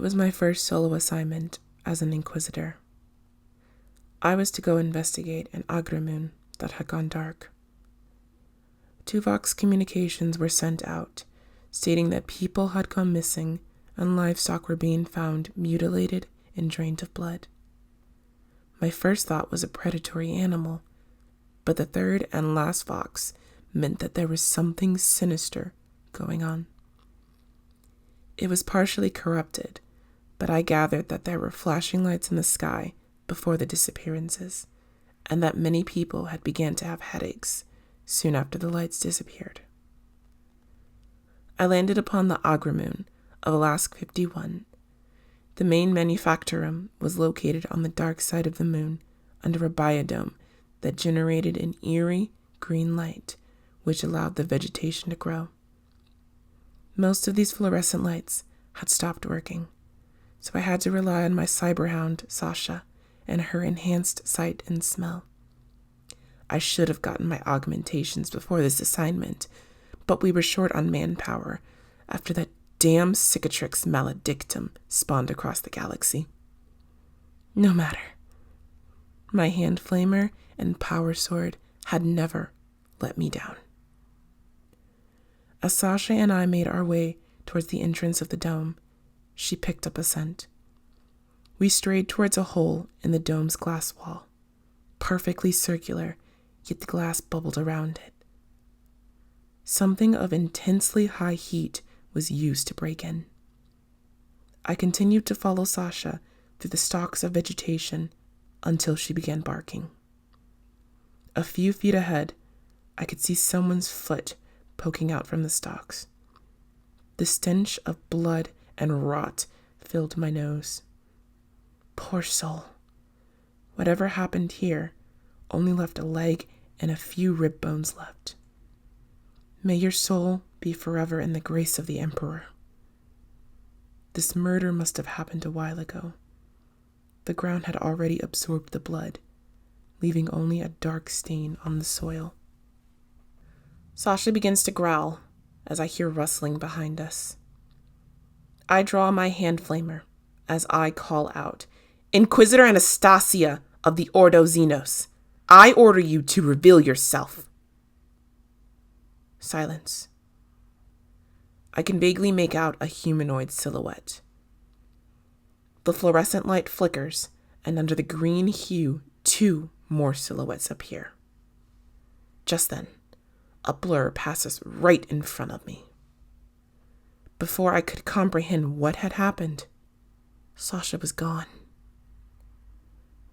It was my first solo assignment as an Inquisitor. I was to go investigate an Agramoon that had gone dark. Tuvok's communications were sent out, stating that people had gone missing and livestock were being found mutilated and drained of blood. My first thought was a predatory animal, but the third and last Vox meant that there was something sinister going on. It was partially corrupted, but I gathered that there were flashing lights in the sky before the disappearances, and that many people had begun to have headaches soon after the lights disappeared. I landed upon the Agramoon of Alask 51. The main manufactorum was located on the dark side of the moon under a biodome that generated an eerie green light, which allowed the vegetation to grow. Most of these fluorescent lights had stopped working, so I had to rely on my cyberhound, Sasha, and her enhanced sight and smell. I should have gotten my augmentations before this assignment, but we were short on manpower after that damn cicatrix maledictum spawned across the galaxy. No matter. My hand flamer and power sword had never let me down. As Sasha and I made our way towards the entrance of the dome, she picked up a scent. We strayed towards a hole in the dome's glass wall, perfectly circular, yet the glass bubbled around it. Something of intensely high heat was used to break in. I continued to follow Sasha through the stalks of vegetation until she began barking. A few feet ahead, I could see someone's foot poking out from the stalks. The stench of blood and rot filled my nose. Poor soul. Whatever happened here only left a leg and a few rib bones left. May your soul be forever in the grace of the Emperor. This murder must have happened a while ago. The ground had already absorbed the blood, leaving only a dark stain on the soil. Sasha begins to growl as I hear rustling behind us. I draw my hand flamer as I call out, "Inquisitor Anastasia of the Ordo Xenos, I order you to reveal yourself." Silence. I can vaguely make out a humanoid silhouette. The fluorescent light flickers, and under the green hue, 2 more silhouettes appear. Just then, a blur passes right in front of me. Before I could comprehend what had happened, Sasha was gone.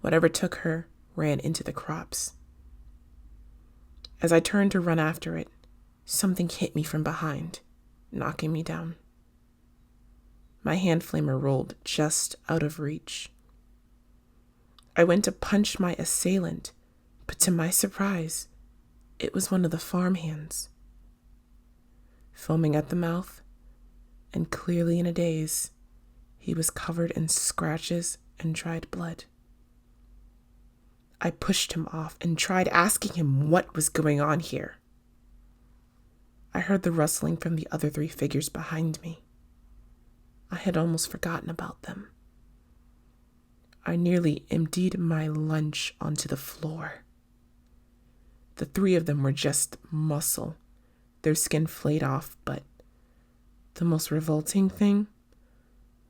Whatever took her ran into the crops. As I turned to run after it, something hit me from behind, knocking me down. My hand flamer rolled just out of reach. I went to punch my assailant, but to my surprise, it was one of the farmhands. Foaming at the mouth, and clearly in a daze, he was covered in scratches and dried blood. I pushed him off and tried asking him what was going on here. I heard the rustling from the other 3 figures behind me. I had almost forgotten about them. I nearly emptied my lunch onto the floor. The 3 of them were just muscle, their skin flayed off, but the most revolting thing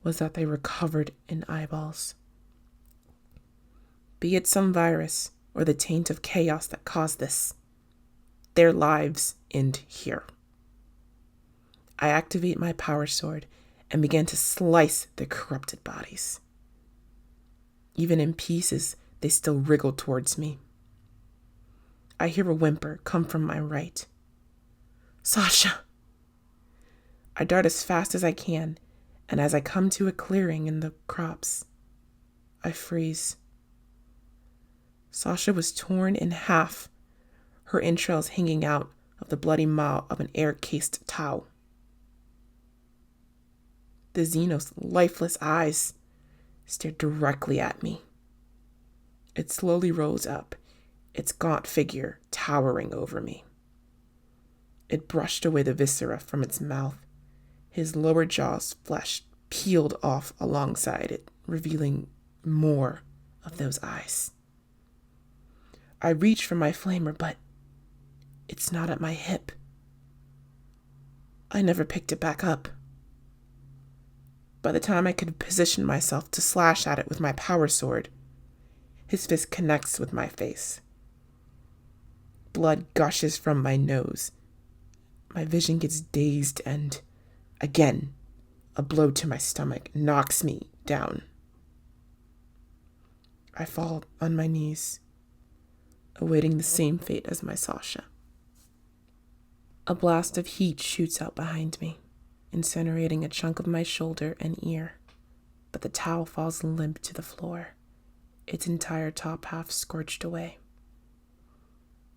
was that they were covered in eyeballs. Be it some virus or the taint of chaos that caused this, their lives end here. I activate my power sword and began to slice the corrupted bodies. Even in pieces, they still wriggled towards me. I hear a whimper come from my right. "Sasha!" I dart as fast as I can, and as I come to a clearing in the crops, I freeze. Sasha was torn in half, her entrails hanging out of the bloody maw of an air-cased Tau. The Xenos' lifeless eyes stared directly at me. It slowly rose up, its gaunt figure towering over me. It brushed away the viscera from its mouth, his lower jaws fleshed peeled off alongside it, revealing more of those eyes. I reach for my flamer, but it's not at my hip. I never picked it back up. By the time I could position myself to slash at it with my power sword, his fist connects with my face. Blood gushes from my nose. My vision gets dazed and, again, a blow to my stomach knocks me down. I fall on my knees, awaiting the same fate as my Sasha. A blast of heat shoots out behind me, incinerating a chunk of my shoulder and ear, but the towel falls limp to the floor, its entire top half scorched away.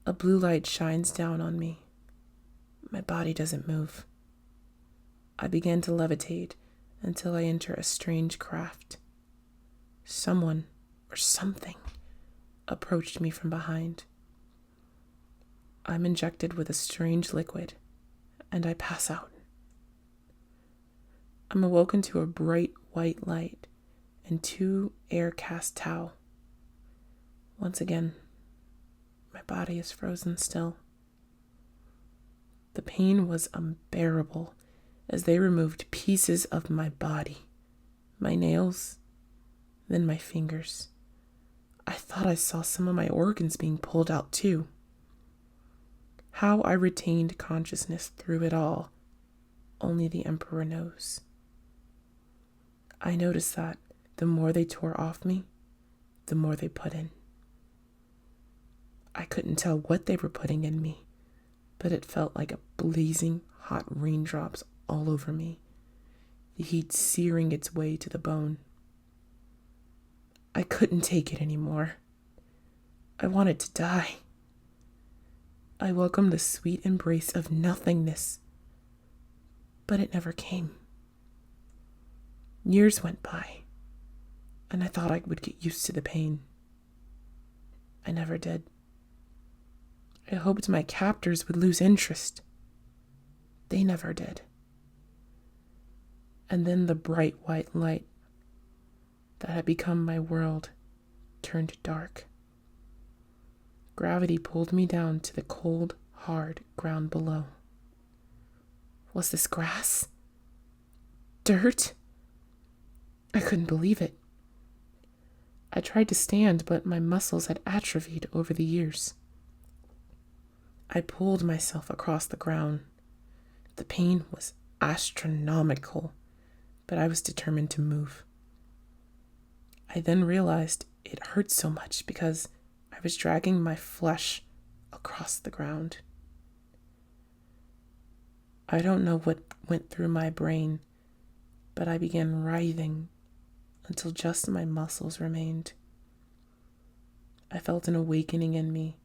A blue light shines down on me. My body doesn't move. I begin to levitate until I enter a strange craft. Someone or something approached me from behind. I'm injected with a strange liquid, and I pass out. I'm awoken to a bright white light and 2 air-cast towel. Once again, my body is frozen still. The pain was unbearable as they removed pieces of my body, my nails, then my fingers. I thought I saw some of my organs being pulled out too. How I retained consciousness through it all, only the Emperor knows. I noticed that the more they tore off me, the more they put in. I couldn't tell what they were putting in me, but it felt like a blazing hot raindrops all over me, the heat searing its way to the bone. I couldn't take it anymore. I wanted to die. I welcomed the sweet embrace of nothingness, but it never came. Years went by, and I thought I would get used to the pain. I never did. I hoped my captors would lose interest. They never did. And then the bright white light that had become my world turned dark. Gravity pulled me down to the cold, hard ground below. Was this grass? Dirt? I couldn't believe it. I tried to stand, but my muscles had atrophied over the years. I pulled myself across the ground. The pain was astronomical, but I was determined to move. I then realized it hurt so much because I was dragging my flesh across the ground. I don't know what went through my brain, but I began writhing until just my muscles remained. I felt an awakening in me,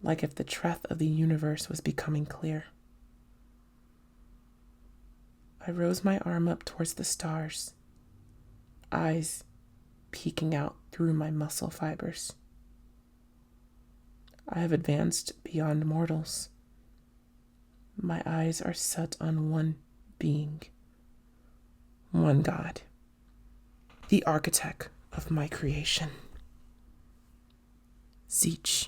like if the truth of the universe was becoming clear. I rose my arm up towards the stars, eyes peeking out through my muscle fibers. I have advanced beyond mortals. My eyes are set on one being, one God, the architect of my creation. Zeech.